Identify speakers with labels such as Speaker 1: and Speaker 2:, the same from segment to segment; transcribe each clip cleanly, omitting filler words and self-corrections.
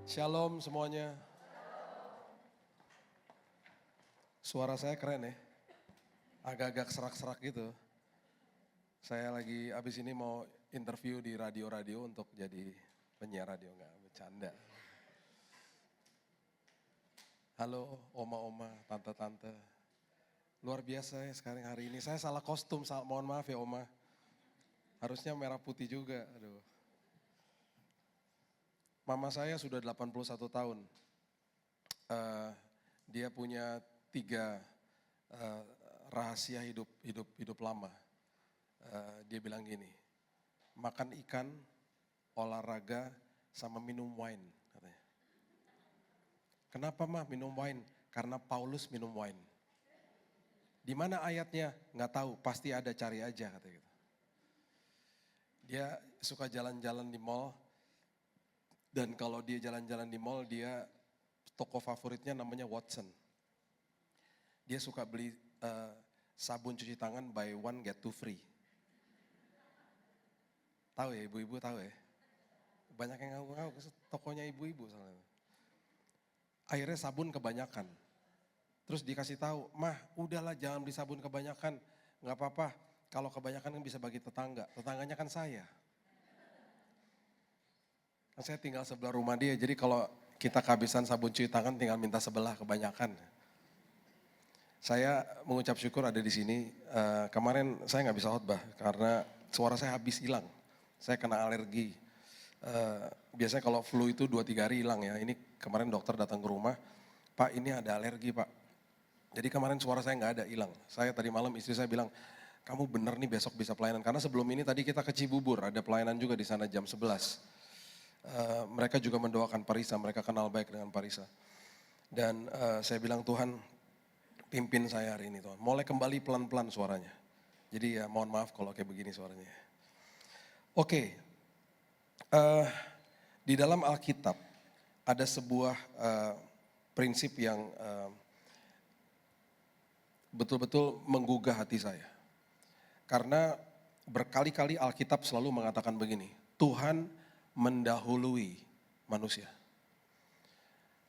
Speaker 1: Shalom semuanya. Suara saya keren ya, agak-agak serak-serak gitu. Saya lagi abis ini mau interview di radio-radio untuk jadi penyiar radio, nggak bercanda. Halo oma-oma, tante-tante. Luar biasa ya sekarang hari ini, saya salah kostum, mohon maaf ya oma. Harusnya merah putih juga, aduh. Mama saya sudah 81 tahun. Dia punya 3 rahasia hidup lama. Dia bilang gini, makan ikan, olahraga, sama minum wine katanya. Kenapa mah minum wine? Karena Paulus minum wine. Di mana ayatnya? Nggak tahu, pasti ada, cari aja katanya gitu. Dia suka jalan-jalan di mall, dan kalau dia jalan-jalan di mall, dia toko favoritnya namanya Watson. Dia suka beli sabun cuci tangan buy one get two free. Tahu ya, ibu-ibu tahu ya? Banyak yang ngaku-ngaku, tokonya ibu-ibu soalnya. Akhirnya sabun kebanyakan. Terus dikasih tahu, mah udahlah jangan beli sabun kebanyakan, nggak apa-apa. Kalau kebanyakan kan bisa bagi tetangga, tetangganya kan saya. Kan saya tinggal sebelah rumah dia, jadi kalau kita kehabisan sabun cuci tangan tinggal minta sebelah kebanyakan. Saya mengucap syukur ada di sini. Kemarin saya nggak bisa khotbah karena suara saya habis hilang. Saya kena alergi. Biasanya kalau flu itu 2-3 hari hilang ya. Ini kemarin dokter datang ke rumah, Pak ini ada alergi Pak. Jadi kemarin suara saya nggak ada, hilang. Saya tadi malam istri saya bilang, kamu bener nih besok bisa pelayanan. Karena sebelum ini tadi kita ke Cibubur, ada pelayanan juga di sana jam 11. Mereka juga mendoakan Parisa, mereka kenal baik dengan Parisa. Dan saya bilang Tuhan pimpin saya hari ini Tuhan. Mulai kembali pelan-pelan suaranya. Jadi ya mohon maaf kalau kayak begini suaranya. Oke, di dalam Alkitab ada sebuah prinsip yang betul-betul menggugah hati saya. Karena berkali-kali Alkitab selalu mengatakan begini, Tuhan mendahului manusia.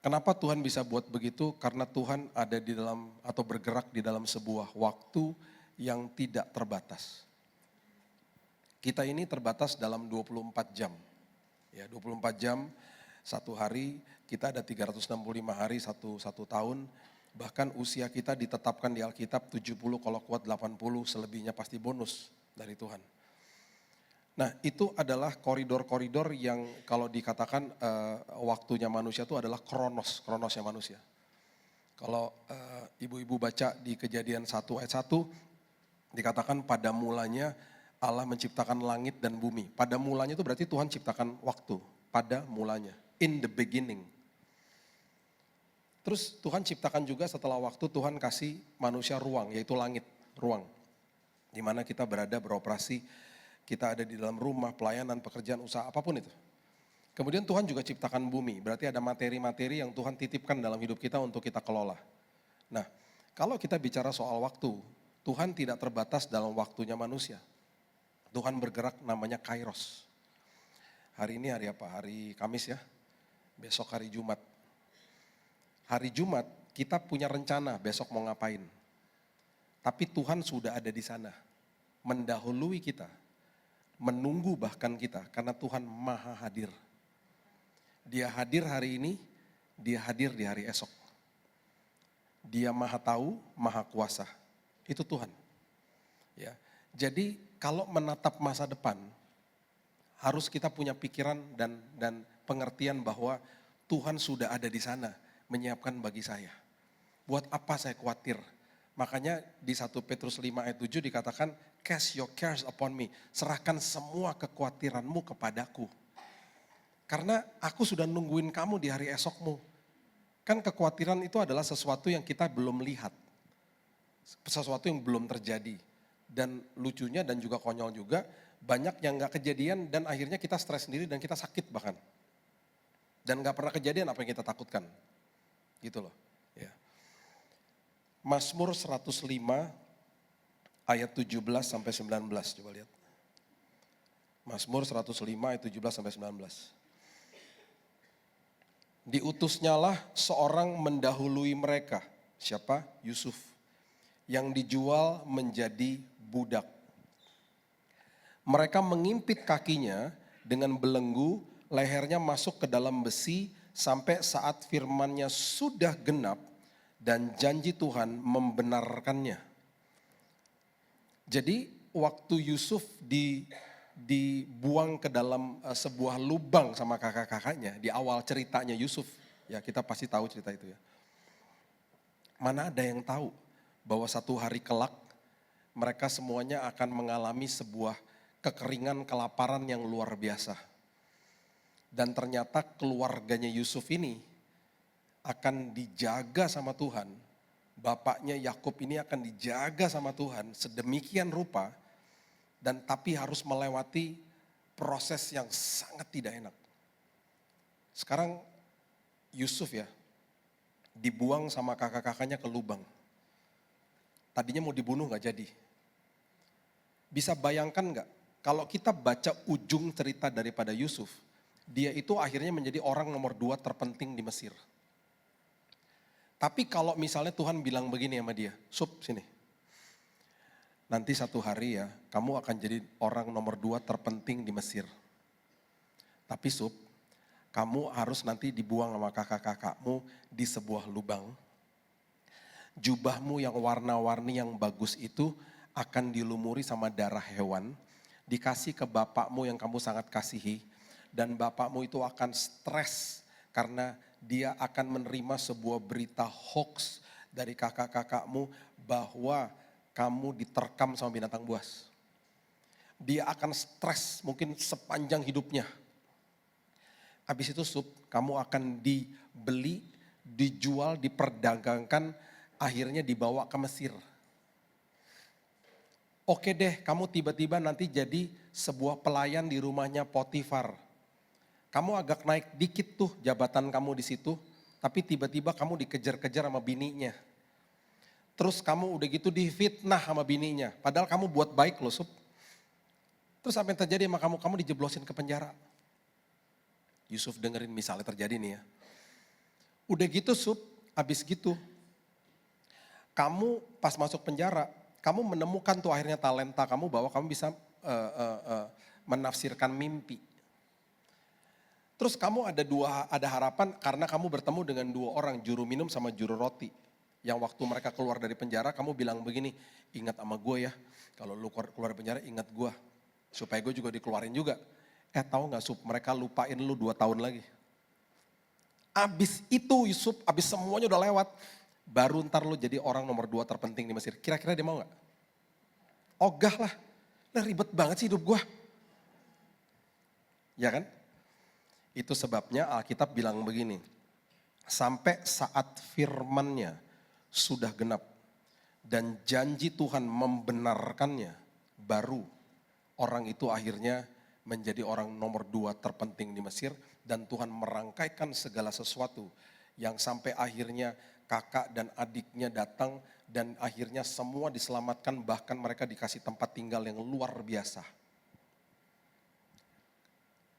Speaker 1: Kenapa Tuhan bisa buat begitu? Karena Tuhan ada di dalam atau bergerak di dalam sebuah waktu yang tidak terbatas. Kita ini terbatas dalam 24 jam. Ya, 24 jam, satu hari, kita ada 365 hari, satu tahun. Bahkan usia kita ditetapkan di Alkitab 70, kalau kuat 80, selebihnya pasti bonus dari Tuhan. Nah itu adalah koridor-koridor yang kalau dikatakan waktunya manusia itu adalah kronosnya manusia. Kalau ibu-ibu baca di Kejadian 1 ayat 1, dikatakan pada mulanya Allah menciptakan langit dan bumi. Pada mulanya itu berarti Tuhan ciptakan waktu, pada mulanya, in the beginning. Terus Tuhan ciptakan juga setelah waktu Tuhan kasih manusia ruang, yaitu langit, ruang. Di mana kita berada beroperasi, kita ada di dalam rumah, pelayanan, pekerjaan, usaha, apapun itu. Kemudian Tuhan juga ciptakan bumi, berarti ada materi-materi yang Tuhan titipkan dalam hidup kita untuk kita kelola. Nah, kalau kita bicara soal waktu, Tuhan tidak terbatas dalam waktunya manusia. Tuhan bergerak namanya Kairos. Hari ini hari apa? Hari Kamis ya, besok hari Jumat. Hari Jumat kita punya rencana besok mau ngapain. Tapi Tuhan sudah ada di sana, mendahului kita. Menunggu bahkan kita, karena Tuhan maha hadir. Dia hadir hari ini, dia hadir di hari esok. Dia maha tahu, maha kuasa. Itu Tuhan. Ya. Jadi kalau menatap masa depan, harus kita punya pikiran dan pengertian bahwa Tuhan sudah ada di sana, menyiapkan bagi saya. Buat apa saya khawatir? Makanya di 1 Petrus 5 ayat 7 dikatakan, cast your cares upon me. Serahkan semua kekhawatiranmu kepadaku. Karena aku sudah nungguin kamu di hari esokmu. Kan kekhawatiran itu adalah sesuatu yang kita belum lihat. Sesuatu yang belum terjadi. Dan lucunya dan juga konyol juga, banyak yang gak kejadian dan akhirnya kita stres sendiri dan kita sakit bahkan. Dan gak pernah kejadian apa yang kita takutkan. Gitu loh. Ya. Mazmur 105 ayat 17 sampai 19, coba lihat. Mazmur 105 ayat 17 sampai 19. Diutusnyalah seorang mendahului mereka. Siapa? Yusuf. Yang dijual menjadi budak. Mereka mengimpit kakinya dengan belenggu, lehernya masuk ke dalam besi sampai saat firman-Nya sudah genap dan janji Tuhan membenarkannya. Jadi waktu Yusuf dibuang ke dalam sebuah lubang sama kakak-kakaknya di awal ceritanya Yusuf, ya kita pasti tahu cerita itu ya. Mana ada yang tahu bahwa satu hari kelak mereka semuanya akan mengalami sebuah kekeringan, kelaparan yang luar biasa. Dan ternyata keluarganya Yusuf ini akan dijaga sama Tuhan. Bapaknya Yakub ini akan dijaga sama Tuhan sedemikian rupa, dan tapi harus melewati proses yang sangat tidak enak. Sekarang Yusuf ya, dibuang sama kakak-kakaknya ke lubang. Tadinya mau dibunuh gak jadi. Bisa bayangkan gak, kalau kita baca ujung cerita daripada Yusuf, dia itu akhirnya menjadi orang nomor 2 terpenting di Mesir. Tapi kalau misalnya Tuhan bilang begini sama dia, Sup sini. Nanti satu hari ya, kamu akan jadi orang nomor 2 terpenting di Mesir. Tapi Sup, kamu harus nanti dibuang sama kakak-kakakmu di sebuah lubang. Jubahmu yang warna-warni yang bagus itu akan dilumuri sama darah hewan. Dikasih ke bapakmu yang kamu sangat kasihi. Dan bapakmu itu akan stres karena dia akan menerima sebuah berita hoax dari kakak-kakakmu bahwa kamu diterkam sama binatang buas. Dia akan stres mungkin sepanjang hidupnya. Habis itu Sup, kamu akan dibeli, dijual, diperdagangkan, akhirnya dibawa ke Mesir. Oke deh, kamu tiba-tiba nanti jadi sebuah pelayan di rumahnya Potifar. Kamu agak naik dikit tuh jabatan kamu di situ, tapi tiba-tiba kamu dikejar-kejar sama bininya. Terus kamu udah gitu difitnah sama bininya, padahal kamu buat baik loh Sup. Terus apa yang terjadi sama kamu? Kamu dijeblosin ke penjara. Yusuf dengerin misalnya terjadi nih ya. Udah gitu Sup, habis gitu. Kamu pas masuk penjara, kamu menemukan tuh akhirnya talenta kamu bahwa kamu bisa menafsirkan mimpi. Terus kamu ada harapan karena kamu bertemu dengan 2 orang, juru minum sama juru roti. Yang waktu mereka keluar dari penjara, kamu bilang begini, ingat sama gue ya, kalau lu keluar dari penjara ingat gue. Supaya gue juga dikeluarin juga. Tahu gak Sup, mereka lupain lu 2 tahun lagi. Abis itu Yusuf, abis semuanya udah lewat, baru ntar lu jadi orang nomor 2 terpenting di Mesir. Kira-kira dia mau gak? Ogah lah, nah ribet banget sih hidup gue. Ya kan? Itu sebabnya Alkitab bilang begini, sampai saat firman-Nya sudah genap dan janji Tuhan membenarkannya, baru orang itu akhirnya menjadi orang nomor 2 terpenting di Mesir, dan Tuhan merangkaikan segala sesuatu yang sampai akhirnya kakak dan adiknya datang dan akhirnya semua diselamatkan, bahkan mereka dikasih tempat tinggal yang luar biasa.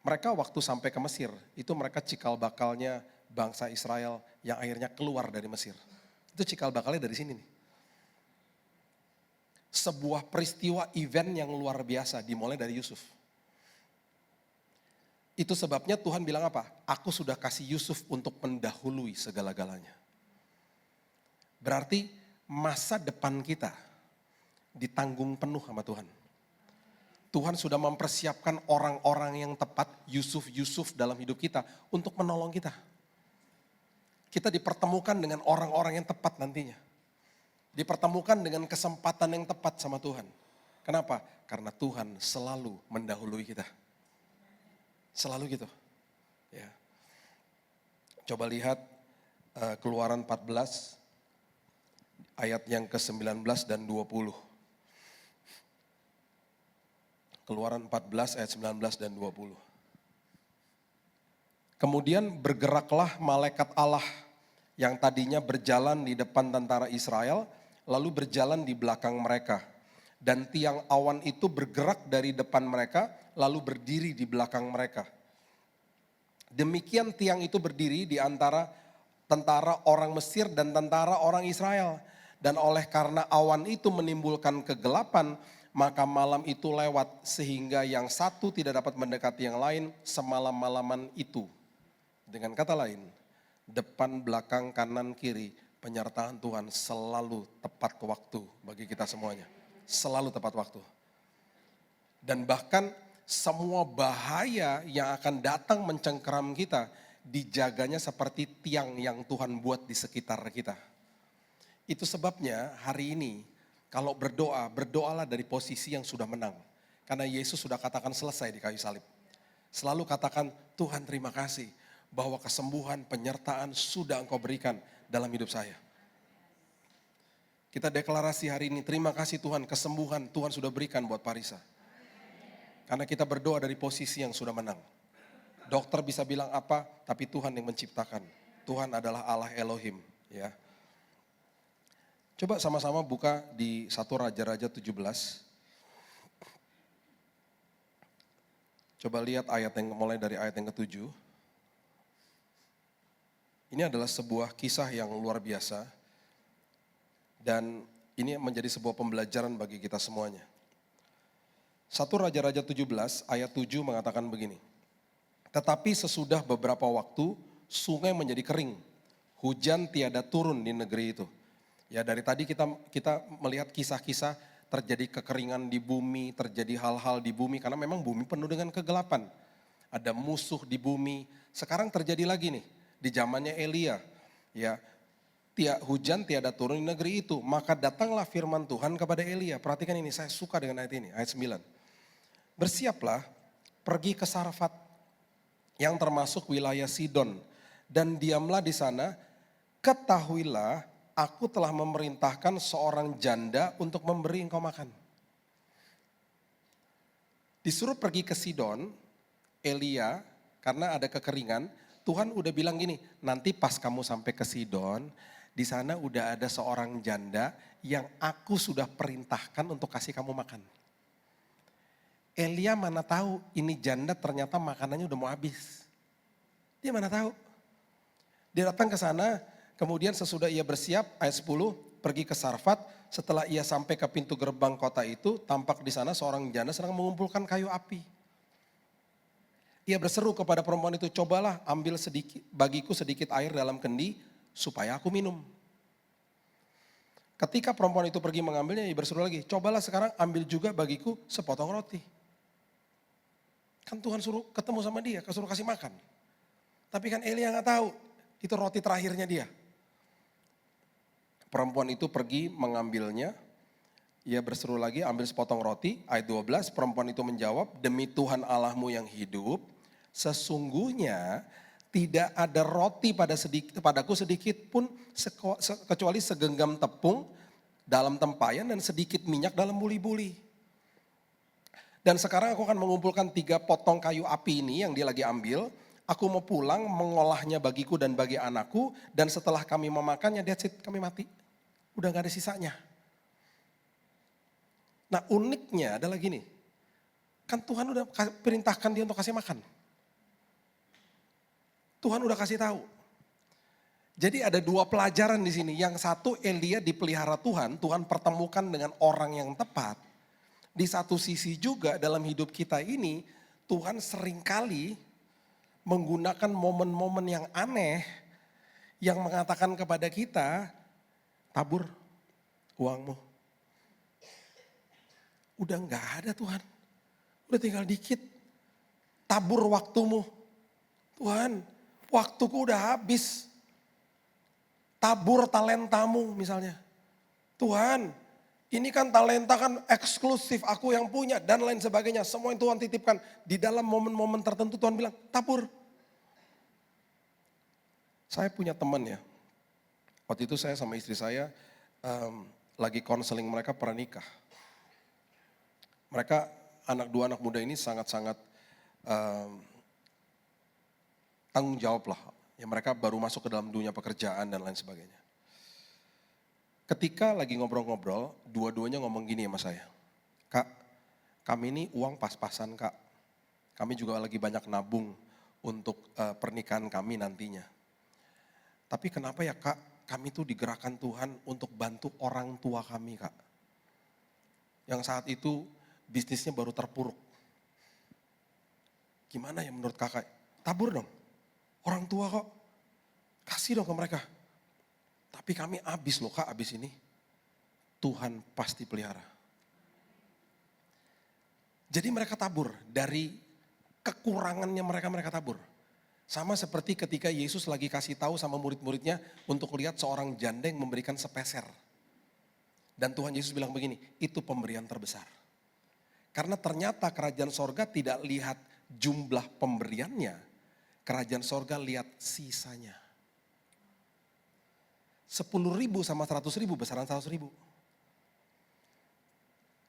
Speaker 1: Mereka waktu sampai ke Mesir, itu mereka cikal bakalnya bangsa Israel yang akhirnya keluar dari Mesir. Itu cikal bakalnya dari sini nih. Sebuah peristiwa event yang luar biasa dimulai dari Yusuf. Itu sebabnya Tuhan bilang apa? Aku sudah kasih Yusuf untuk mendahului segala-galanya. Berarti masa depan kita ditanggung penuh sama Tuhan. Tuhan sudah mempersiapkan orang-orang yang tepat, Yusuf-Yusuf dalam hidup kita untuk menolong kita. Kita dipertemukan dengan orang-orang yang tepat nantinya. Dipertemukan dengan kesempatan yang tepat sama Tuhan. Kenapa? Karena Tuhan selalu mendahului kita. Selalu gitu. Ya. Coba lihat Keluaran 14 ayat yang ke-19 dan 20. Keluaran 14 ayat 19 dan 20. Kemudian bergeraklah malaikat Allah yang tadinya berjalan di depan tentara Israel, lalu berjalan di belakang mereka. Dan tiang awan itu bergerak dari depan mereka, lalu berdiri di belakang mereka. Demikian tiang itu berdiri di antara tentara orang Mesir dan tentara orang Israel. Dan oleh karena awan itu menimbulkan kegelapan, maka malam itu lewat sehingga yang satu tidak dapat mendekati yang lain semalam-malaman itu. Dengan kata lain, depan, belakang, kanan, kiri, penyertaan Tuhan selalu tepat waktu bagi kita semuanya. Selalu tepat waktu. Dan bahkan semua bahaya yang akan datang mencengkeram kita, dijaganya seperti tiang yang Tuhan buat di sekitar kita. Itu sebabnya hari ini kalau berdoa, berdoalah dari posisi yang sudah menang. Karena Yesus sudah katakan selesai di kayu salib. Selalu katakan, Tuhan terima kasih bahwa kesembuhan, penyertaan sudah Engkau berikan dalam hidup saya. Kita deklarasi hari ini, terima kasih Tuhan, kesembuhan Tuhan sudah berikan buat Parisa. Karena kita berdoa dari posisi yang sudah menang. Dokter bisa bilang apa, tapi Tuhan yang menciptakan. Tuhan adalah Allah Elohim. Ya. Coba sama-sama buka di 1 Raja-Raja 17. Coba lihat ayat yang mulai dari ayat yang ke-7. Ini adalah sebuah kisah yang luar biasa. Dan ini menjadi sebuah pembelajaran bagi kita semuanya. 1 Raja-Raja 17 ayat 7 mengatakan begini. Tetapi sesudah beberapa waktu sungai menjadi kering. Hujan tiada turun di negeri itu. Ya dari tadi kita melihat kisah-kisah terjadi kekeringan di bumi, terjadi hal-hal di bumi karena memang bumi penuh dengan kegelapan. Ada musuh di bumi. Sekarang terjadi lagi nih di zamannya Elia. Ya, hujan tiada turun di negeri itu. Maka datanglah firman Tuhan kepada Elia. Perhatikan ini, saya suka dengan ayat ini, ayat 9. Bersiaplah, pergi ke Sarfat yang termasuk wilayah Sidon dan diamlah di sana. Ketahuilah, aku telah memerintahkan seorang janda untuk memberi engkau makan. Disuruh pergi ke Sidon, Elia, karena ada kekeringan, Tuhan udah bilang gini, nanti pas kamu sampai ke Sidon, di sana udah ada seorang janda yang aku sudah perintahkan untuk kasih kamu makan. Elia mana tahu ini janda ternyata makanannya udah mau habis. Dia mana tahu. Dia datang ke sana, kemudian sesudah ia bersiap, ayat 10, pergi ke Sarfat. Setelah ia sampai ke pintu gerbang kota itu, tampak di sana seorang janda sedang mengumpulkan kayu api. Ia berseru kepada perempuan itu, cobalah ambil bagiku sedikit air dalam kendi supaya aku minum. Ketika perempuan itu pergi mengambilnya, ia berseru lagi, cobalah sekarang ambil juga bagiku sepotong roti. Kan Tuhan suruh ketemu sama dia, suruh kasih makan. Tapi kan Elia nggak tahu, itu roti terakhirnya dia. Perempuan itu pergi mengambilnya, ia berseru lagi ambil sepotong roti, ayat 12, perempuan itu menjawab, demi Tuhan Allahmu yang hidup, sesungguhnya tidak ada roti padaku sedikit pun kecuali segenggam tepung dalam tempayan dan sedikit minyak dalam buli-buli. Dan sekarang aku akan mengumpulkan 3 potong kayu api ini yang dia lagi ambil. Aku mau pulang mengolahnya bagiku dan bagi anakku. Dan setelah kami memakannya, that's it, kami mati. Udah gak ada sisanya. Nah uniknya adalah gini. Kan Tuhan udah perintahkan dia untuk kasih makan. Tuhan udah kasih tahu. Jadi ada 2 pelajaran di sini. Yang satu Elia dipelihara Tuhan, Tuhan pertemukan dengan orang yang tepat. Di satu sisi juga dalam hidup kita ini, Tuhan seringkali menggunakan momen-momen yang aneh, yang mengatakan kepada kita, tabur uangmu. Udah enggak ada Tuhan, udah tinggal dikit. Tabur waktumu. Tuhan, waktuku udah habis. Tabur talentamu misalnya. Tuhan, ini kan talenta kan eksklusif, aku yang punya dan lain sebagainya. Semua yang Tuhan titipkan di dalam momen-momen tertentu Tuhan bilang, tabur. Saya punya teman ya, waktu itu saya sama istri saya lagi konseling mereka pernikah. Mereka 2 anak muda ini sangat-sangat tanggung jawab lah. Ya, mereka baru masuk ke dalam dunia pekerjaan dan lain sebagainya. Ketika lagi ngobrol-ngobrol, dua-duanya ngomong gini sama saya. Kak, kami ini uang pas-pasan kak. Kami juga lagi banyak nabung untuk pernikahan kami nantinya. Tapi kenapa ya Kak, kami tuh digerakkan Tuhan untuk bantu orang tua kami Kak. Yang saat itu bisnisnya baru terpuruk. Gimana ya menurut kakak? Tabur dong, orang tua kok. Kasih dong ke mereka. Tapi kami habis loh Kak, habis ini. Tuhan pasti pelihara. Jadi mereka tabur, dari kekurangannya mereka tabur. Sama seperti ketika Yesus lagi kasih tahu sama murid-muridnya untuk lihat seorang janda yang memberikan sepeser. Dan Tuhan Yesus bilang begini, itu pemberian terbesar. Karena ternyata kerajaan sorga tidak lihat jumlah pemberiannya, kerajaan sorga lihat sisanya. 10.000 sama 100.000 besaran 100.000.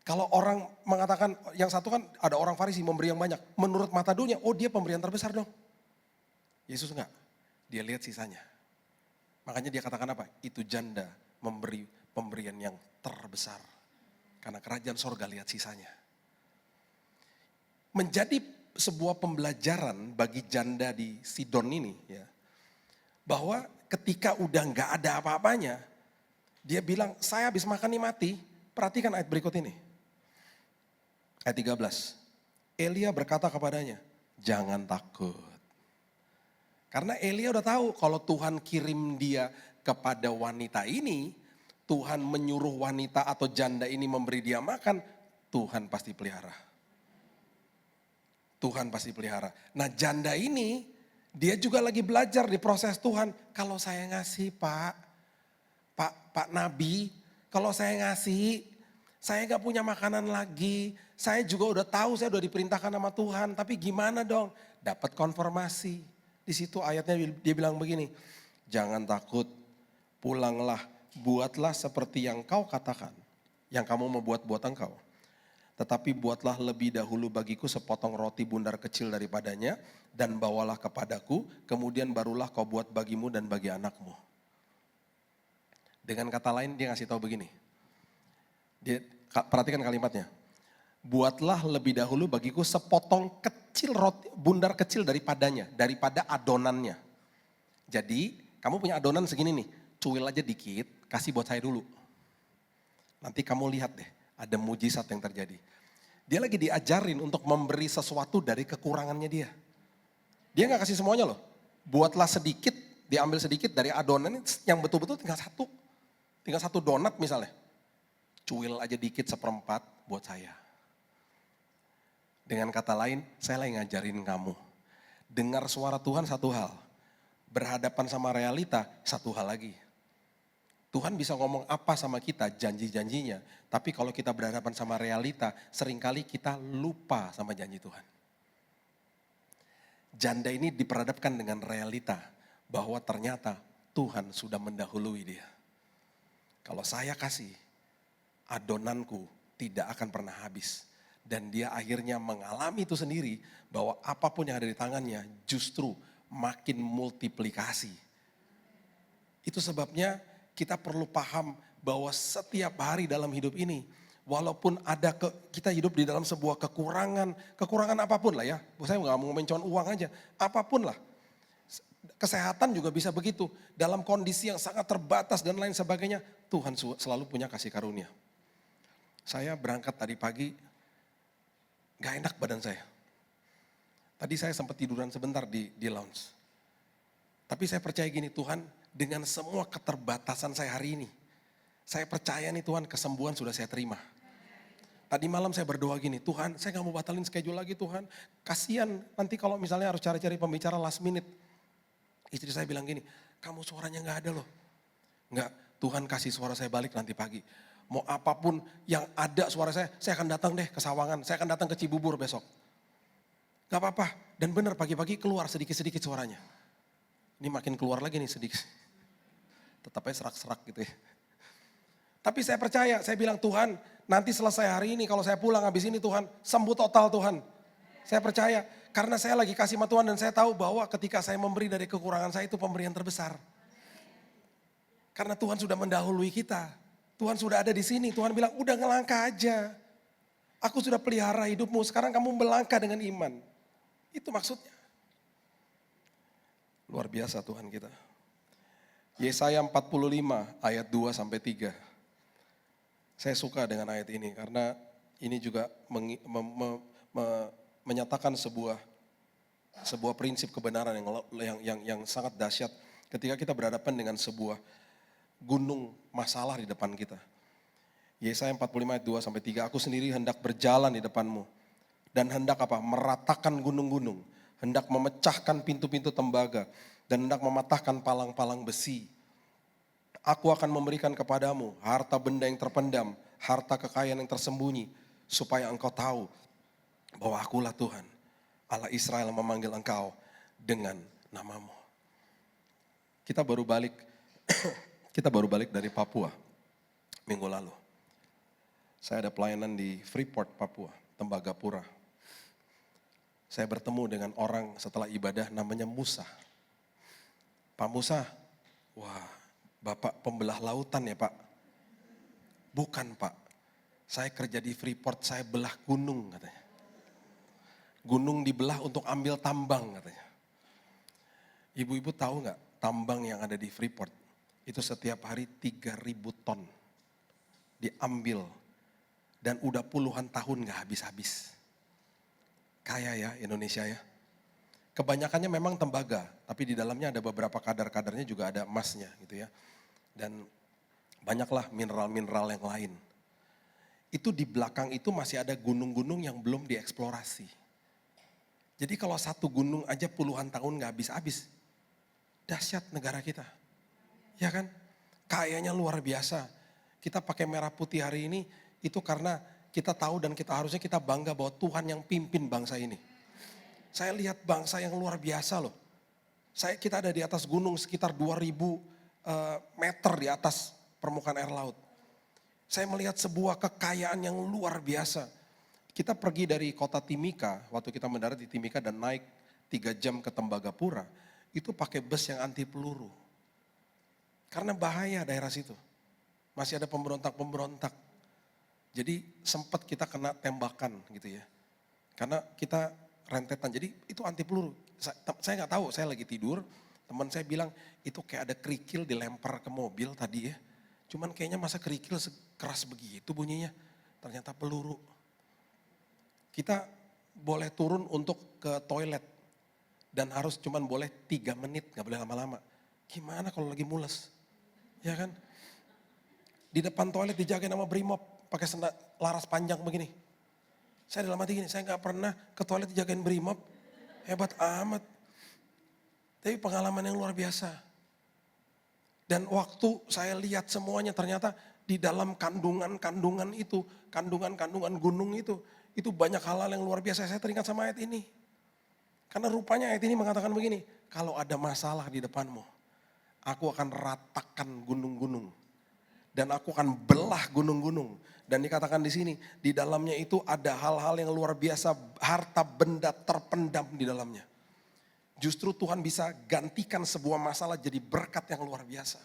Speaker 1: Kalau orang mengatakan, yang satu kan ada orang Farisi memberi yang banyak. Menurut mata dunia, oh dia pemberian terbesar dong. Yesus enggak, dia lihat sisanya. Makanya dia katakan apa? Itu janda memberi pemberian yang terbesar. Karena kerajaan sorga lihat sisanya. Menjadi sebuah pembelajaran bagi janda di Sidon ini ya. Bahwa ketika udah enggak ada apa-apanya, dia bilang, saya habis makan nih mati. Perhatikan ayat berikut ini. Ayat 13. Elia berkata kepadanya, jangan takut. Karena Elia udah tahu kalau Tuhan kirim dia kepada wanita ini, Tuhan menyuruh wanita atau janda ini memberi dia makan, Tuhan pasti pelihara. Tuhan pasti pelihara. Nah janda ini, dia juga lagi belajar di proses Tuhan. Kalau saya ngasih Pak Nabi, kalau saya ngasih, saya gak punya makanan lagi. Saya juga udah tahu, saya udah diperintahkan sama Tuhan. Tapi gimana dong? Dapat konfirmasi. Di situ ayatnya dia bilang begini. Jangan takut, pulanglah, buatlah seperti yang kau katakan. Yang kamu mau buat engkau. Tetapi buatlah lebih dahulu bagiku sepotong roti bundar kecil daripadanya. Dan bawalah kepadaku, kemudian barulah kau buat bagimu dan bagi anakmu. Dengan kata lain dia ngasih tahu begini. Perhatikan kalimatnya. Buatlah lebih dahulu bagiku sepotong kecil roti bundar kecil daripadanya, daripada adonannya. Jadi kamu punya adonan segini nih, cuil aja dikit, kasih buat saya dulu. Nanti kamu lihat deh, ada mujizat yang terjadi. Dia lagi diajarin untuk memberi sesuatu dari kekurangannya dia. Dia gak kasih semuanya loh. Buatlah sedikit, diambil sedikit dari adonan yang betul-betul tinggal satu. Tinggal satu donat misalnya. Cuil aja dikit seperempat buat saya. Dengan kata lain, saya lagi ngajarin kamu. Dengar suara Tuhan satu hal. Berhadapan sama realita satu hal lagi. Tuhan bisa ngomong apa sama kita, janji-janjinya. Tapi kalau kita berhadapan sama realita, seringkali kita lupa sama janji Tuhan. Janda ini diperhadapkan dengan realita. Bahwa ternyata Tuhan sudah mendahului dia. Kalau saya kasih, adonanku tidak akan pernah habis. Dan dia akhirnya mengalami itu sendiri bahwa apapun yang ada di tangannya justru makin multiplikasi. Itu sebabnya kita perlu paham bahwa setiap hari dalam hidup ini, walaupun ada kita hidup di dalam sebuah kekurangan apapun lah ya. Saya nggak mau ngomongin cuma uang aja, apapun lah. Kesehatan juga bisa begitu. Dalam kondisi yang sangat terbatas dan lain sebagainya, Tuhan selalu punya kasih karunia. Saya berangkat tadi pagi, gak enak badan saya. Tadi saya sempat tiduran sebentar di lounge. Tapi saya percaya gini, Tuhan dengan semua keterbatasan saya hari ini, saya percaya nih Tuhan kesembuhan sudah saya terima. Tadi malam saya berdoa gini, Tuhan saya gak mau batalin schedule lagi Tuhan. Kasian nanti kalau misalnya harus cari-cari pembicara last minute. Istri saya bilang gini, kamu suaranya gak ada loh. Enggak, Tuhan kasih suara saya balik nanti pagi. Mau apapun yang ada suara saya akan datang deh ke Sawangan, saya akan datang ke Cibubur besok. Gak apa-apa, dan benar pagi-pagi keluar sedikit-sedikit suaranya. Ini makin keluar lagi nih sedikit. Tetap aja serak-serak gitu ya. Tapi saya percaya, saya bilang Tuhan nanti selesai hari ini kalau saya pulang habis ini Tuhan sembuh total Tuhan. Saya percaya karena saya lagi kasih sama Tuhan dan saya tahu bahwa ketika saya memberi dari kekurangan saya itu pemberian terbesar. Karena Tuhan sudah mendahului kita. Tuhan sudah ada di sini, Tuhan bilang udah ngelangkah aja. Aku sudah pelihara hidupmu, sekarang kamu melangkah dengan iman. Itu maksudnya. Luar biasa Tuhan kita. Yesaya 45 ayat 2 sampai 3. Saya suka dengan ayat ini karena ini juga menyatakan sebuah prinsip kebenaran yang sangat dahsyat ketika kita berhadapan dengan sebuah gunung masalah di depan kita. Yesaya 45 ayat 2 sampai 3, aku sendiri hendak berjalan di depanmu dan hendak apa? Meratakan gunung-gunung, hendak memecahkan pintu-pintu tembaga dan hendak mematahkan palang-palang besi. Aku akan memberikan kepadamu harta benda yang terpendam, harta kekayaan yang tersembunyi, supaya engkau tahu bahwa akulah Tuhan, Allah Israel yang memanggil engkau dengan namamu. Kita baru balik dari Papua minggu lalu. Saya ada pelayanan di Freeport, Papua, Tembagapura. Saya bertemu dengan orang setelah ibadah namanya Musa. Pak Musa, wah, Bapak pembelah lautan ya Pak? Bukan Pak, saya kerja di Freeport, saya belah gunung katanya. Gunung dibelah untuk ambil tambang katanya. Ibu-ibu tahu nggak tambang yang ada di Freeport? Itu setiap hari 3.000 ton diambil dan udah puluhan tahun nggak habis-habis. Kaya ya Indonesia ya. Kebanyakannya memang tembaga, tapi di dalamnya ada beberapa kadar-kadarnya juga ada emasnya gitu ya. Dan banyaklah mineral-mineral yang lain. Itu di belakang itu masih ada gunung-gunung yang belum dieksplorasi. Jadi kalau satu gunung aja puluhan tahun gak habis-habis, dahsyat negara kita. Ya kan? Kayanya luar biasa. Kita pakai merah putih hari ini, itu karena kita tahu dan harusnya kita bangga bahwa Tuhan yang pimpin bangsa ini. Saya lihat bangsa yang luar biasa loh. Kita ada di atas gunung sekitar 2.000 meter di atas permukaan air laut. Saya melihat sebuah kekayaan yang luar biasa. Kita pergi dari kota Timika, waktu kita mendarat di Timika dan naik 3 jam ke Tembagapura, itu pakai bus yang anti peluru. Karena bahaya daerah situ. Masih ada pemberontak-pemberontak. Jadi sempat kita kena tembakan gitu ya. Karena kita rentetan, jadi itu anti peluru. Saya nggak tahu, saya lagi tidur. Teman saya bilang, itu kayak ada kerikil dilempar ke mobil tadi ya. Cuman kayaknya masa kerikil keras begitu bunyinya. Ternyata peluru. Kita boleh turun untuk ke toilet. Dan harus cuman boleh 3 menit, gak boleh lama-lama. Gimana kalau lagi mules? Ya kan? Di depan toilet dijagain sama Brimob, pakai laras panjang begini. Saya dalam hati gini, saya gak pernah ke toilet dijagain Brimob. Hebat amat. Tapi pengalaman yang luar biasa. Dan waktu saya lihat semuanya ternyata di dalam kandungan itu, kandungan gunung itu banyak hal-hal yang luar biasa. Saya teringat sama ayat ini. Karena rupanya ayat ini mengatakan begini, kalau ada masalah di depanmu, aku akan ratakan gunung-gunung. Dan aku akan belah gunung-gunung. Dan dikatakan di sini, di dalamnya itu ada hal-hal yang luar biasa, harta benda terpendam di dalamnya. Justru Tuhan bisa gantikan sebuah masalah jadi berkat yang luar biasa.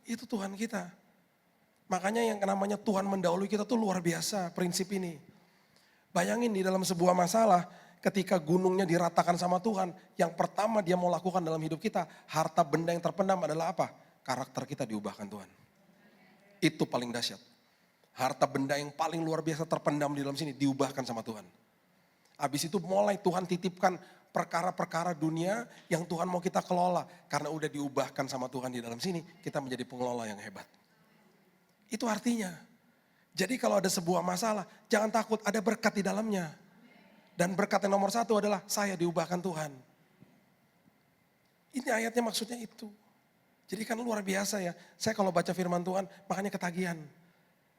Speaker 1: Itu Tuhan kita. Makanya yang namanya Tuhan mendahului kita tuh luar biasa prinsip ini. Bayangin di dalam sebuah masalah ketika gunungnya diratakan sama Tuhan. Yang pertama dia mau lakukan dalam hidup kita, harta benda yang terpendam adalah apa? Karakter kita diubahkan Tuhan. Itu paling dahsyat. Harta benda yang paling luar biasa terpendam di dalam sini diubahkan sama Tuhan. Habis itu mulai Tuhan titipkan perkara-perkara dunia yang Tuhan mau kita kelola. Karena udah diubahkan sama Tuhan di dalam sini, kita menjadi pengelola yang hebat. Itu artinya. Jadi kalau ada sebuah masalah, jangan takut, ada berkat di dalamnya. Dan berkat yang nomor 1 adalah saya diubahkan Tuhan. Ini ayatnya maksudnya itu. Jadi kan luar biasa ya. Saya kalau baca firman Tuhan, makanya ketagihan.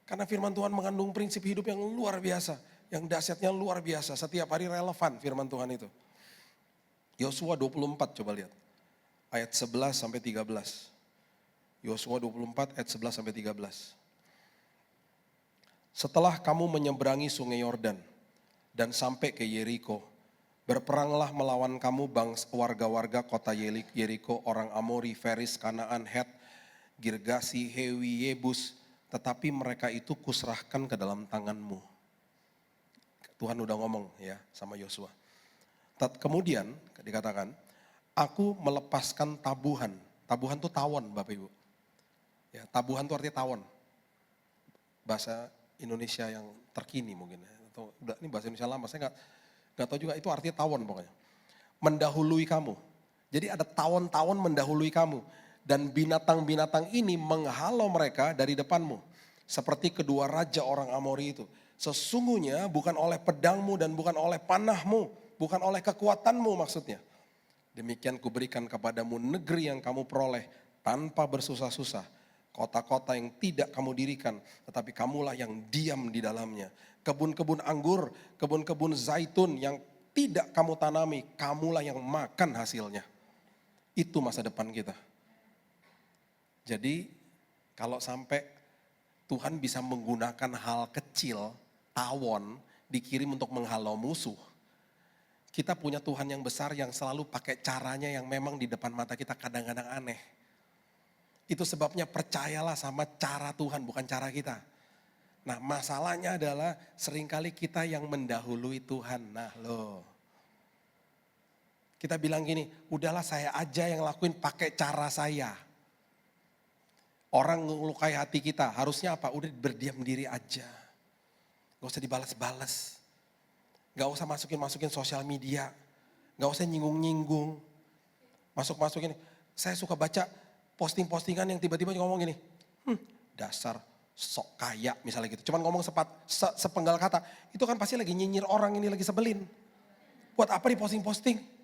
Speaker 1: Karena firman Tuhan mengandung prinsip hidup yang luar biasa. Yang dahsyatnya luar biasa. Setiap hari relevan firman Tuhan itu. Yosua 24 coba lihat. Ayat 11 sampai 13. Yosua 24 ayat 11 sampai 13. Setelah kamu menyeberangi sungai Yordan dan sampai ke Yeriko, berperanglah melawan kamu warga-warga kota Yeriko, orang Amori, Feris, Kanaan, Het, Girgasi, Hewi, Yebus, tetapi mereka itu kuserahkan ke dalam tanganmu. Tuhan udah ngomong ya sama Yosua. Kemudian dikatakan, Aku melepaskan tabuhan. Tabuhan itu tawon Bapak Ibu. Ya, tabuhan itu artinya tawon. Bahasa Indonesia yang terkini mungkin. Atau ini bahasa Indonesia lama, saya nggak tahu juga itu artinya tawon pokoknya. Mendahului kamu. Jadi ada tawon-tawon mendahului kamu. Dan binatang-binatang ini menghalau mereka dari depanmu. Seperti kedua raja orang Amori itu. Sesungguhnya bukan oleh pedangmu dan bukan oleh panahmu. Bukan oleh kekuatanmu maksudnya. Demikian kuberikan kepadamu negeri yang kamu peroleh tanpa bersusah-susah. Kota-kota yang tidak kamu dirikan, tetapi kamulah yang diam di dalamnya. Kebun-kebun anggur, kebun-kebun zaitun yang tidak kamu tanami, kamulah yang makan hasilnya. Itu masa depan kita. Jadi kalau sampai Tuhan bisa menggunakan hal kecil, tawon, dikirim untuk menghalau musuh. Kita punya Tuhan yang besar yang selalu pakai caranya yang memang di depan mata kita kadang-kadang aneh. Itu sebabnya percayalah sama cara Tuhan, bukan cara kita. Nah masalahnya adalah seringkali kita yang mendahului Tuhan. Nah loh. Kita bilang gini, udahlah saya aja yang lakuin pakai cara saya. Orang ngelukai hati kita, harusnya apa? Udah berdiam diri aja. Gak usah dibalas-balas. Gak usah masukin sosial media. Gak usah nyinggung-nyinggung. Masukin. Saya suka baca posting-postingan yang tiba-tiba ngomong gini. Dasar sok kaya misalnya gitu. Cuman ngomong sepenggal kata. Itu kan pasti lagi nyinyir orang ini lagi sebelin. Buat apa di posting-posting?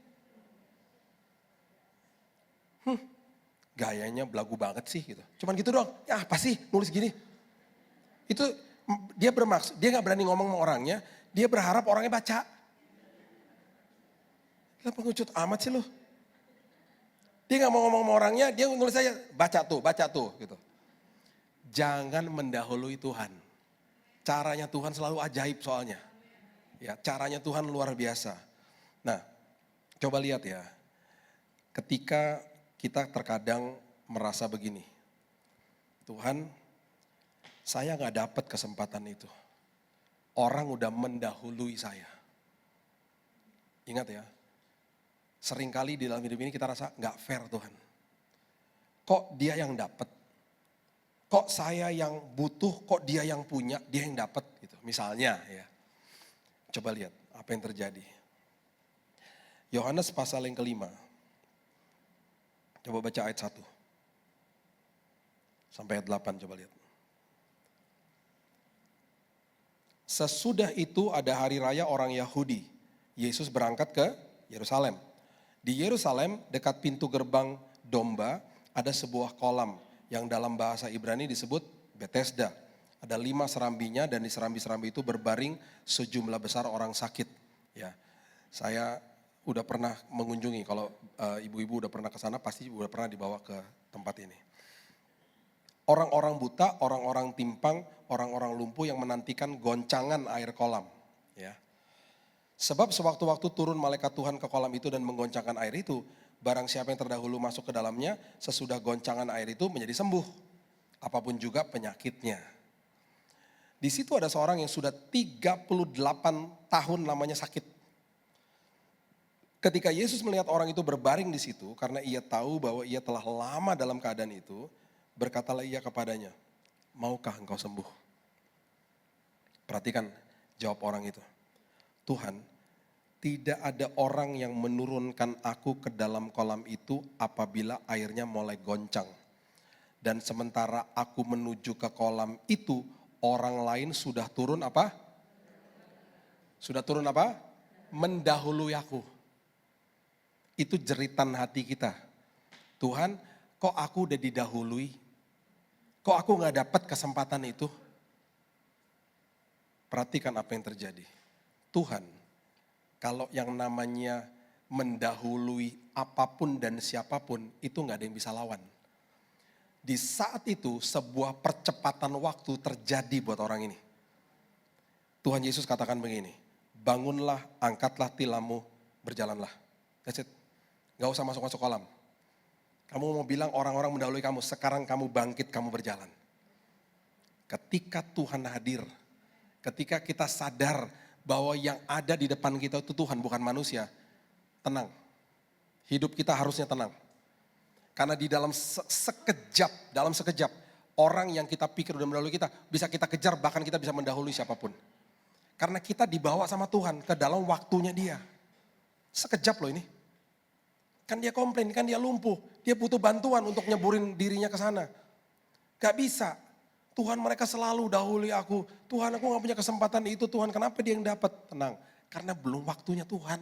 Speaker 1: Gayanya belagu banget sih gitu. Cuman gitu doang. Ya apa sih nulis gini? Itu dia bermaksud, dia gak berani ngomong sama orangnya. Dia berharap orangnya baca. Lah pengecut amat sih lu. Dia gak mau ngomong sama orangnya, dia nulis aja, baca tuh gitu. Jangan mendahului Tuhan. Caranya Tuhan selalu ajaib soalnya. Ya, caranya Tuhan luar biasa. Nah, coba lihat ya. Ketika kita terkadang merasa begini. Tuhan, saya gak dapat kesempatan itu. Orang udah mendahului saya. Ingat ya, seringkali di dalam hidup ini kita rasa gak fair Tuhan. Kok dia yang dapat? Kok saya yang butuh, kok dia yang punya, dia yang dapat gitu. Misalnya ya. Coba lihat apa yang terjadi. Yohanes pasal yang kelima. Coba baca ayat 1. Sampai ayat 8 coba lihat. Sesudah itu ada hari raya orang Yahudi. Yesus berangkat ke Yerusalem. Di Yerusalem dekat pintu gerbang domba ada sebuah kolam yang dalam bahasa Ibrani disebut Bethesda. Ada 5 serambinya dan di serambi-serambi itu berbaring sejumlah besar orang sakit. Ya, saya udah pernah mengunjungi, kalau ibu-ibu udah pernah ke sana pasti udah pernah dibawa ke tempat ini. Orang-orang buta, orang-orang timpang, orang-orang lumpuh yang menantikan goncangan air kolam. Ya. Sebab sewaktu-waktu turun malaikat Tuhan ke kolam itu dan menggoncangkan air itu, barang siapa yang terdahulu masuk ke dalamnya, sesudah goncangan air itu menjadi sembuh. Apapun juga penyakitnya. Di situ ada seorang yang sudah 38 tahun lamanya sakit. Ketika Yesus melihat orang itu berbaring di situ, karena ia tahu bahwa ia telah lama dalam keadaan itu, berkatalah ia kepadanya, maukah engkau sembuh? Perhatikan jawab orang itu. Tuhan, tidak ada orang yang menurunkan aku ke dalam kolam itu apabila airnya mulai goncang. Dan sementara aku menuju ke kolam itu, orang lain sudah turun apa? Sudah turun apa? Mendahului aku. Itu jeritan hati kita. Tuhan, kok aku udah didahului? Kok aku gak dapat kesempatan itu? Perhatikan apa yang terjadi. Tuhan, kalau yang namanya mendahului apapun dan siapapun, itu gak ada yang bisa lawan. Di saat itu sebuah percepatan waktu terjadi buat orang ini. Tuhan Yesus katakan begini, bangunlah, angkatlah tilammu, berjalanlah. That's it. Gak usah masuk-masuk kolam. Kamu mau bilang orang-orang mendahului kamu, sekarang kamu bangkit, kamu berjalan. Ketika Tuhan hadir, ketika kita sadar bahwa yang ada di depan kita itu Tuhan bukan manusia, tenang. Hidup kita harusnya tenang. Karena di dalam sekejap, orang yang kita pikir udah mendahului kita, bisa kita kejar, bahkan kita bisa mendahului siapapun. Karena kita dibawa sama Tuhan ke dalam waktunya dia. Sekejap loh ini. Kan dia komplain, kan dia lumpuh. Dia butuh bantuan untuk nyeburin dirinya ke sana. Gak bisa. Tuhan, mereka selalu dahului aku. Tuhan, aku gak punya kesempatan itu. Tuhan, kenapa dia yang dapat? Tenang, karena belum waktunya Tuhan.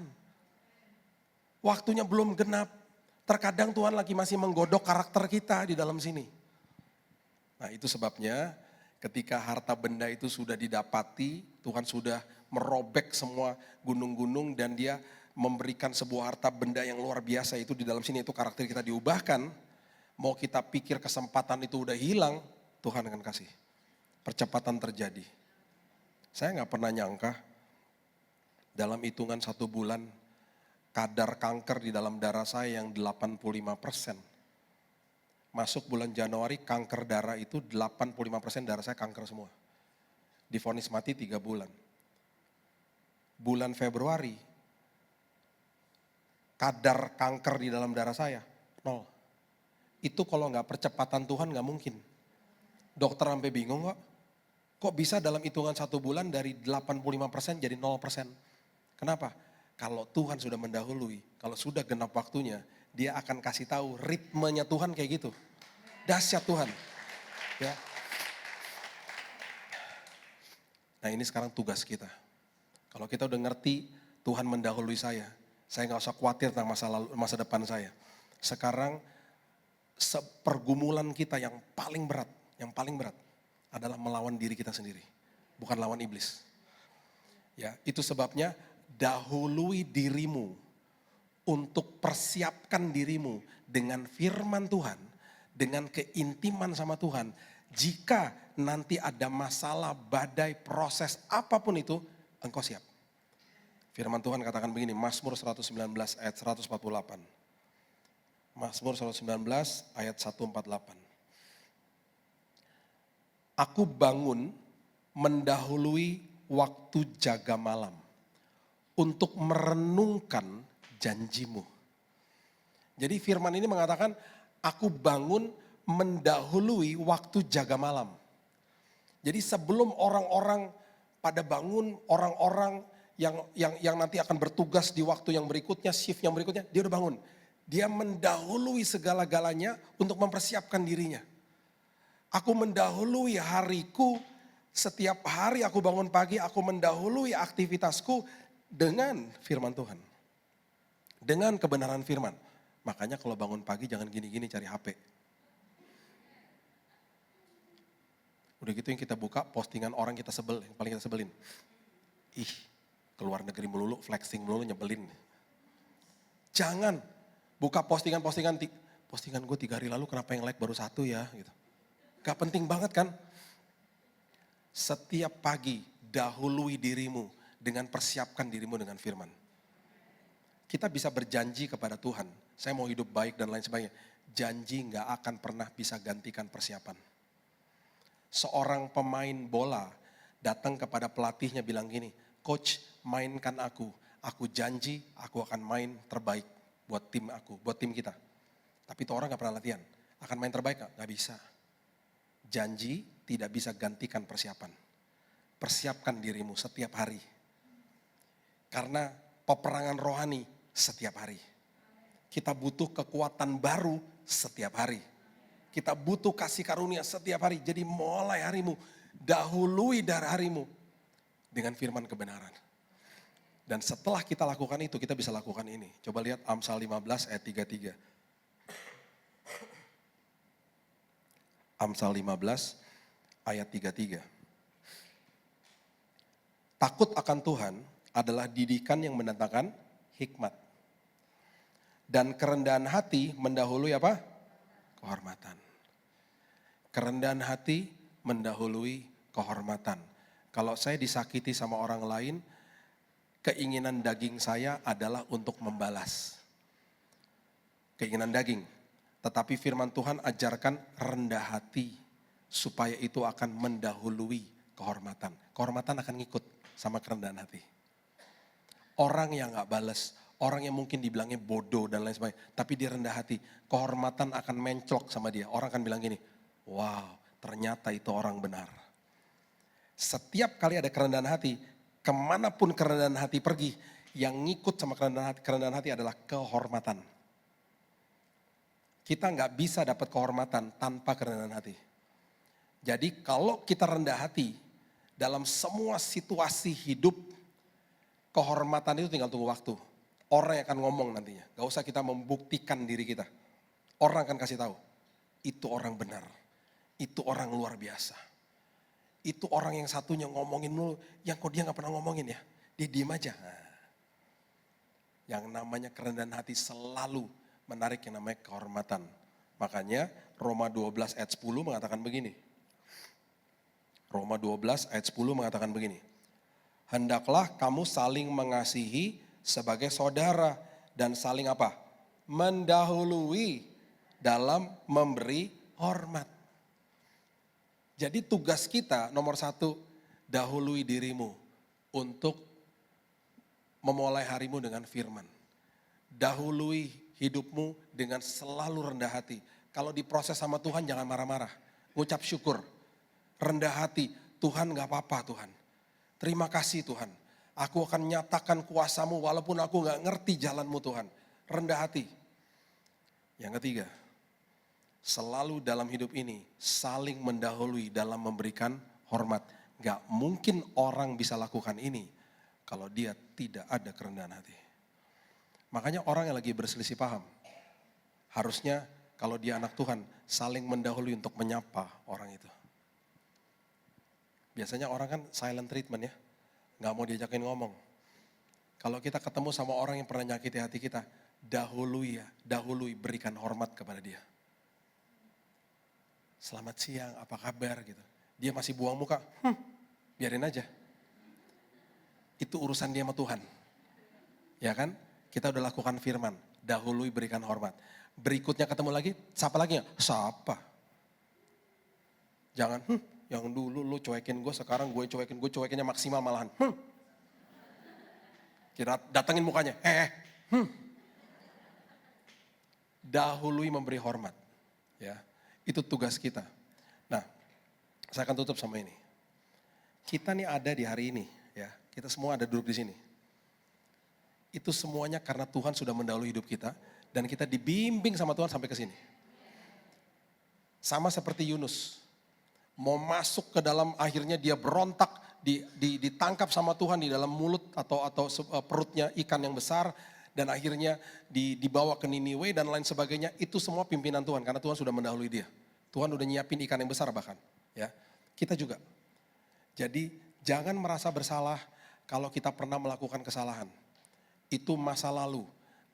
Speaker 1: Waktunya belum genap. Terkadang Tuhan lagi masih menggodok karakter kita di dalam sini. Nah, itu sebabnya ketika harta benda itu sudah didapati, Tuhan sudah merobek semua gunung-gunung dan dia memberikan sebuah harta benda yang luar biasa itu di dalam sini, itu karakter kita diubahkan. Mau kita pikir kesempatan itu udah hilang, Tuhan akan kasih. Percepatan terjadi. Saya gak pernah nyangka dalam hitungan 1 bulan kadar kanker di dalam darah saya yang 85%. Masuk bulan Januari kanker darah itu 85% darah saya kanker semua. Divonis mati 3 bulan. Bulan Februari kadar kanker di dalam darah saya 0. Itu kalau gak percepatan Tuhan gak mungkin. Dokter sampai bingung kok bisa dalam hitungan 1 bulan dari 85% jadi 0%. Kenapa? Kalau Tuhan sudah mendahului, kalau sudah genap waktunya, dia akan kasih tahu ritmenya Tuhan kayak gitu. Dahsyat Tuhan. Ya. Nah, ini sekarang tugas kita. Kalau kita udah ngerti Tuhan mendahului saya gak usah khawatir tentang masa depan saya. Sekarang pergumulan kita yang paling berat adalah melawan diri kita sendiri, bukan lawan iblis. Ya, itu sebabnya dahului dirimu untuk persiapkan dirimu dengan firman Tuhan, dengan keintiman sama Tuhan. Jika nanti ada masalah, badai, proses apapun itu, engkau siap. Firman Tuhan katakan begini, Mazmur 119 ayat 148. Mazmur 119 ayat 148. Aku bangun mendahului waktu jaga malam untuk merenungkan janjimu. Jadi firman ini mengatakan, aku bangun mendahului waktu jaga malam. Jadi sebelum orang-orang pada bangun, orang-orang yang nanti akan bertugas di waktu yang berikutnya, shift yang berikutnya, dia udah bangun. Dia mendahului segala-galanya untuk mempersiapkan dirinya. Aku mendahului hariku, setiap hari aku bangun pagi, aku mendahului aktivitasku dengan firman Tuhan. Dengan kebenaran firman. Makanya kalau bangun pagi jangan gini-gini cari HP. Udah gitu yang kita buka postingan orang kita sebel, yang paling kita sebelin. Ih, keluar negeri melulu, flexing melulu, nyebelin. Jangan buka postingan gue 3 hari lalu kenapa yang like baru 1 ya gitu. Gak penting banget kan. Setiap pagi dahului dirimu dengan persiapkan dirimu dengan firman. Kita bisa berjanji kepada Tuhan, saya mau hidup baik dan lain sebagainya. Janji gak akan pernah bisa gantikan persiapan. Seorang pemain bola datang kepada pelatihnya bilang gini, coach mainkan aku janji aku akan main terbaik buat tim aku, buat tim kita. Tapi itu orang gak pernah latihan, akan main terbaik gak bisa. Janji tidak bisa gantikan persiapan. Persiapkan dirimu setiap hari. Karena peperangan rohani setiap hari. Kita butuh kekuatan baru setiap hari. Kita butuh kasih karunia setiap hari. Jadi mulai harimu, dahului dari harimu dengan firman kebenaran. Dan setelah kita lakukan itu, kita bisa lakukan ini. Coba lihat Amsal 15 ayat 33. Amsal 15 ayat 33. Takut akan Tuhan adalah didikan yang mendatangkan hikmat. Dan kerendahan hati mendahului apa? Kehormatan. Kerendahan hati mendahului kehormatan. Kalau saya disakiti sama orang lain, keinginan daging saya adalah untuk membalas. Keinginan daging. Tetapi firman Tuhan ajarkan rendah hati. Supaya itu akan mendahului kehormatan. Kehormatan akan ngikut sama kerendahan hati. Orang yang gak balas, Orang yang mungkin dibilangnya bodoh dan lain sebagainya, tapi dia rendah hati, kehormatan akan menclok sama dia. Orang akan bilang gini, wow, ternyata itu orang benar. Setiap kali ada kerendahan hati, kemanapun kerendahan hati pergi, yang ngikut sama kerendahan hati adalah kehormatan. Kita nggak bisa dapat kehormatan tanpa kerendahan hati. Jadi kalau kita rendah hati, dalam semua situasi hidup, kehormatan itu tinggal tunggu waktu. Orang yang akan ngomong nantinya. Gak usah kita membuktikan diri kita. Orang akan kasih tahu. Itu orang benar. Itu orang luar biasa. Itu orang yang satunya ngomongin lu, yang kok dia gak pernah ngomongin ya. Dia diem aja. Nah, yang namanya kerendahan hati selalu menarik yang namanya kehormatan. Makanya Roma 12 ayat 10 mengatakan begini. Roma 12 ayat 10 mengatakan begini. Hendaklah kamu saling mengasihi sebagai saudara dan saling apa? Mendahului dalam memberi hormat. Jadi tugas kita nomor 1, dahului dirimu untuk memulai harimu dengan firman. Dahului hidupmu dengan selalu rendah hati. Kalau diproses sama Tuhan jangan marah-marah. Ngucap syukur, rendah hati, Tuhan gak apa-apa Tuhan. Terima kasih Tuhan. Aku akan nyatakan kuasamu walaupun aku gak ngerti jalanmu Tuhan. Rendah hati. Yang ketiga, selalu dalam hidup ini saling mendahului dalam memberikan hormat. Gak mungkin orang bisa lakukan ini kalau dia tidak ada kerendahan hati. Makanya orang yang lagi berselisih paham, harusnya kalau dia anak Tuhan saling mendahului untuk menyapa orang itu. Biasanya orang kan silent treatment ya. Gak mau diajakin ngomong. Kalau kita ketemu sama orang yang pernah nyakiti hati kita, dahului berikan hormat kepada dia. Selamat siang, apa kabar gitu. Dia masih buang muka, biarin aja. Itu urusan dia sama Tuhan. Ya kan? Kita udah lakukan firman, dahului berikan hormat. Berikutnya ketemu lagi, siapa lagi ya? Siapa? Jangan, yang dulu lu cuekin gue, sekarang gue cuekinnya maksimal malahan. Kira datengin mukanya, Dahului memberi hormat. Ya, itu tugas kita. Nah, saya akan tutup sama ini. Kita nih ada di hari ini, ya. Kita semua ada duduk di sini. Itu semuanya karena Tuhan sudah mendahului hidup kita dan kita dibimbing sama Tuhan sampai ke sini. Sama seperti Yunus. Mau masuk ke dalam, akhirnya dia berontak, ditangkap sama Tuhan di dalam mulut atau perutnya ikan yang besar, dan akhirnya dibawa ke Niniwe dan lain sebagainya. Itu semua pimpinan Tuhan karena Tuhan sudah mendahului dia. Tuhan udah nyiapin ikan yang besar bahkan. Ya, kita juga. Jadi jangan merasa bersalah kalau kita pernah melakukan kesalahan. Itu masa lalu.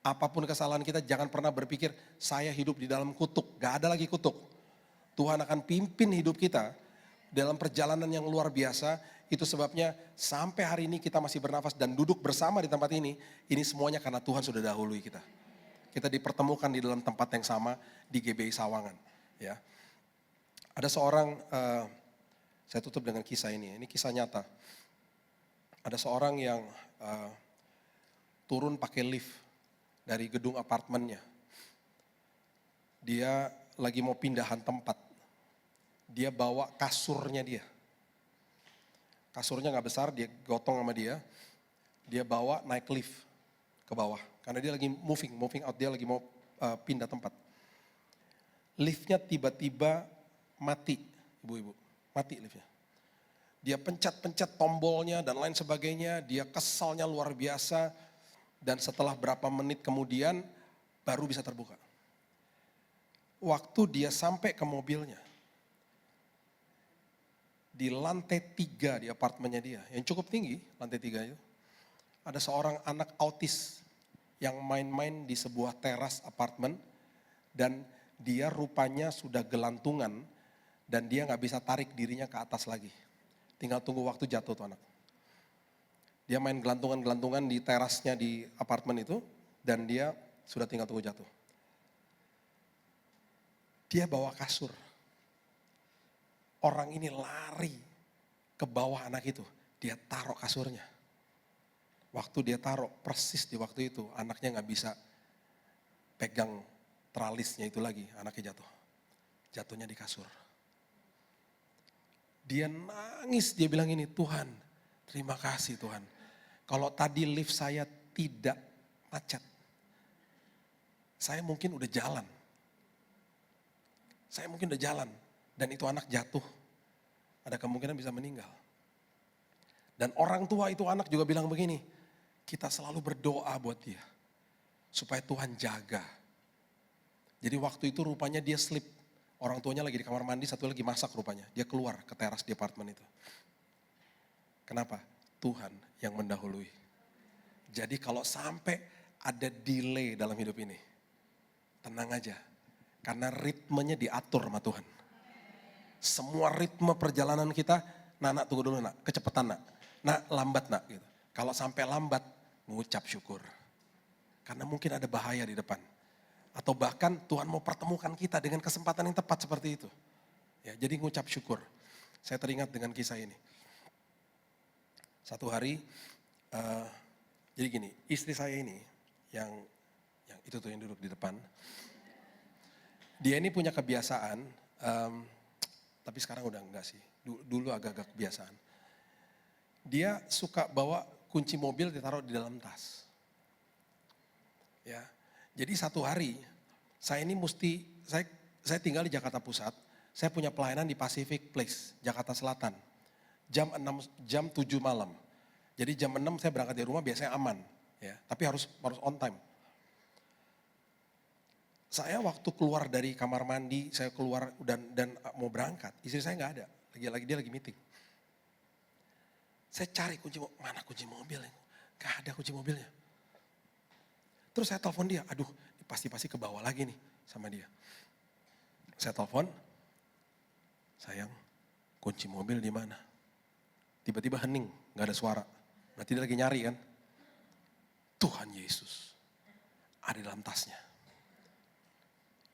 Speaker 1: Apapun kesalahan kita, jangan pernah berpikir saya hidup di dalam kutuk. Gak ada lagi kutuk. Tuhan akan pimpin hidup kita dalam perjalanan yang luar biasa. Itu sebabnya sampai hari ini kita masih bernafas dan duduk bersama di tempat ini. Ini semuanya karena Tuhan sudah dahului kita. Kita dipertemukan di dalam tempat yang sama di GBI Sawangan. Ya. Ada seorang, saya tutup dengan kisah ini. Ini kisah nyata. Ada seorang yang turun pakai lift dari gedung apartemennya. Dia lagi mau pindahan tempat. Dia bawa kasurnya dia. Kasurnya gak besar, dia gotong sama dia. Dia bawa naik lift ke bawah. Karena dia lagi moving out, dia lagi mau pindah tempat. Liftnya tiba-tiba mati, ibu-ibu. Mati liftnya. Dia pencet-pencet tombolnya dan lain sebagainya. Dia kesalnya luar biasa. Dan setelah berapa menit kemudian baru bisa terbuka. Waktu dia sampai ke mobilnya, di lantai 3 di apartemennya dia, yang cukup tinggi, lantai 3 itu, ada seorang anak autis yang main-main di sebuah teras apartemen, dan dia rupanya sudah gelantungan, dan dia gak bisa tarik dirinya ke atas lagi. Tinggal tunggu waktu jatuh tuh anak. Dia main gelantungan-gelantungan di terasnya di apartemen itu, dan dia sudah tinggal tunggu jatuh. Dia bawa kasur. Orang ini lari ke bawah anak itu. Dia taruh kasurnya. Waktu dia taruh persis di waktu itu, anaknya nggak bisa pegang tralisnya itu lagi, anaknya jatuh. Jatuhnya di kasur. Dia nangis, dia bilang ini, Tuhan, terima kasih Tuhan. Kalau tadi lift saya tidak macet, saya mungkin udah jalan. Dan itu anak jatuh, ada kemungkinan bisa meninggal. Dan orang tua itu anak juga bilang begini, kita selalu berdoa buat dia, supaya Tuhan jaga. Jadi waktu itu rupanya dia slip, orang tuanya lagi di kamar mandi, satu lagi masak rupanya. Dia keluar ke teras di apartemen itu. Kenapa? Tuhan yang mendahului. Jadi kalau sampai ada delay dalam hidup ini, tenang aja. Karena ritmenya diatur sama Tuhan. Semua ritme perjalanan kita, nak tunggu dulu nak, kecepatan nak lambat nak. Gitu. Kalau sampai lambat, mengucap syukur. Karena mungkin ada bahaya di depan. Atau bahkan Tuhan mau pertemukan kita dengan kesempatan yang tepat seperti itu. Ya, jadi ngucap syukur. Saya teringat dengan kisah ini. Satu hari, jadi gini, istri saya ini yang itu tuh yang duduk di depan. Dia ini punya kebiasaan, tapi sekarang udah enggak sih. Dulu agak-agak kebiasaan. Dia suka bawa kunci mobil ditaruh di dalam tas. Ya. Jadi satu hari, saya tinggal di Jakarta Pusat, saya punya pelayanan di Pacific Place, Jakarta Selatan. Jam 7 malam. Jadi jam 6 saya berangkat dari rumah biasanya aman, ya. Tapi harus on time. Saya waktu keluar dari kamar mandi, saya keluar dan mau berangkat, istri saya nggak ada, dia lagi meeting. Saya cari mana kunci mobil, nggak ada kunci mobilnya. Terus saya telepon dia, aduh pasti ke bawah lagi nih sama dia. Saya telepon, sayang kunci mobil di mana? Tiba-tiba hening, nggak ada suara. Berarti dia lagi nyari kan? Tuhan Yesus ada dalam tasnya.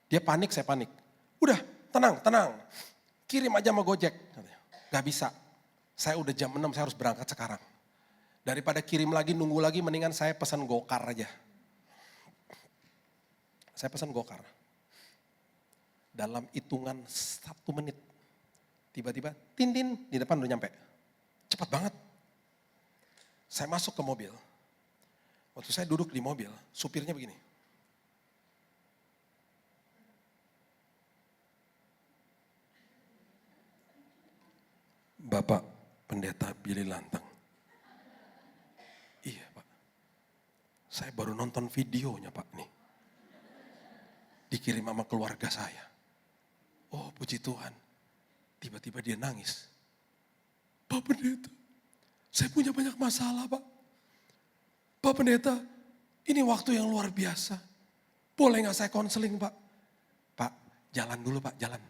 Speaker 1: Dia panik, saya panik. Udah tenang, kirim aja sama Gojek. Gak bisa, saya udah jam 6, saya harus berangkat sekarang. Daripada kirim lagi, nunggu lagi, mendingan saya pesan Gokar aja. Saya pesan Gokar. Dalam hitungan 1 menit, tiba-tiba tin di depan udah nyampe. Cepat banget. Saya masuk ke mobil. Waktu saya duduk di mobil, supirnya begini. Bapak Pendeta Billy Lantang. Iya Pak, saya baru nonton videonya Pak nih. Dikirim sama keluarga saya. Oh puji Tuhan, tiba-tiba dia nangis. Pak Pendeta, saya punya banyak masalah Pak. Pak Pendeta, ini waktu yang luar biasa. Boleh gak saya konseling Pak? Pak, jalan dulu Pak, jalan.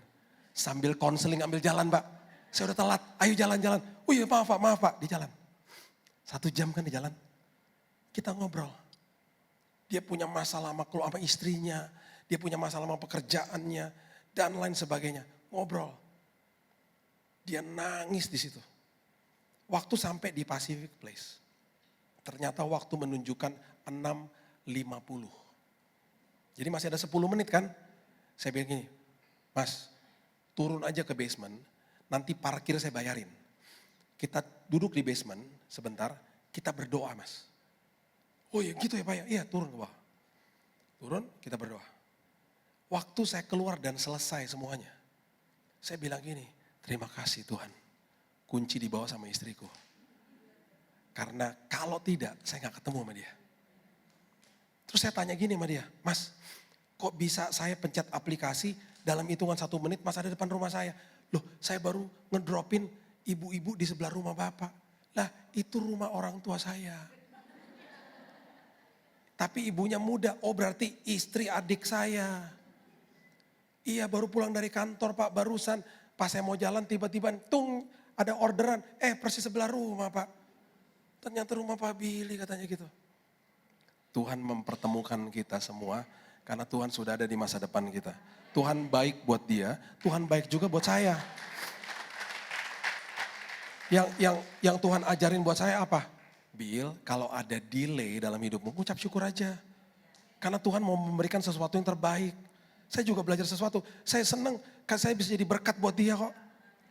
Speaker 1: Sambil konseling ambil jalan Pak. Saya udah telat, ayo jalan-jalan. Oh iya maaf Pak, di jalan. 1 jam kan di jalan. Kita ngobrol. Dia punya masalah sama istrinya. Dia punya masalah sama pekerjaannya. Dan lain sebagainya. Ngobrol. Dia nangis di situ. Waktu sampai di Pacific Place. Ternyata waktu menunjukkan 6.50. Jadi masih ada 10 menit kan. Saya bilang gini, Mas turun aja ke basement. Nanti parkir saya bayarin. Kita duduk di basement sebentar, kita berdoa Mas. Oh iya gitu ya Pak ya, iya turun ke bawah. Turun, kita berdoa. Waktu saya keluar dan selesai semuanya. Saya bilang gini, terima kasih Tuhan. Kunci dibawa sama istriku. Karena kalau tidak, saya gak ketemu sama dia. Terus saya tanya gini sama dia, Mas, kok bisa saya pencet aplikasi dalam hitungan 1 menit, Mas ada depan rumah saya. Loh, saya baru ngedropin ibu-ibu di sebelah rumah Bapak. Lah, itu rumah orang tua saya. Tapi ibunya muda, oh berarti istri adik saya. Iya, baru pulang dari kantor Pak, barusan. Pas saya mau jalan, tiba-tiba tung, ada orderan. Persis sebelah rumah Pak. Ternyata rumah Pak Billy katanya gitu. Tuhan mempertemukan kita semua, karena Tuhan sudah ada di masa depan kita. Tuhan baik buat dia, Tuhan baik juga buat saya. Yang Tuhan ajarin buat saya apa? Bill, kalau ada delay dalam hidupmu, ucap syukur aja. Karena Tuhan mau memberikan sesuatu yang terbaik. Saya juga belajar sesuatu. Saya senang, kan saya bisa jadi berkat buat dia kok.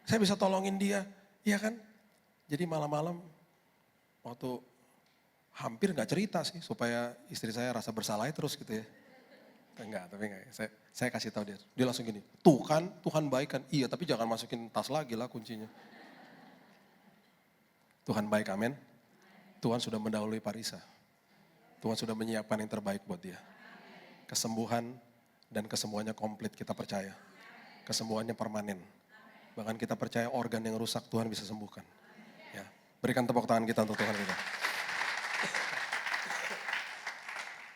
Speaker 1: Saya bisa tolongin dia, iya kan? Jadi malam-malam waktu hampir gak cerita sih supaya istri saya rasa bersalah terus gitu ya. Enggak, tapi enggak. Saya kasih tahu dia. Dia langsung gini, tuh kan Tuhan baik kan? Iya, tapi jangan masukin tas lagi lah kuncinya. Tuhan baik, amin. Tuhan sudah mendahului Parisa. Tuhan sudah menyiapkan yang terbaik buat dia. Kesembuhan dan kesemuanya komplit kita percaya. Kesembuhannya permanen. Bahkan kita percaya organ yang rusak Tuhan bisa sembuhkan. Ya, berikan tepuk tangan kita untuk Tuhan kita.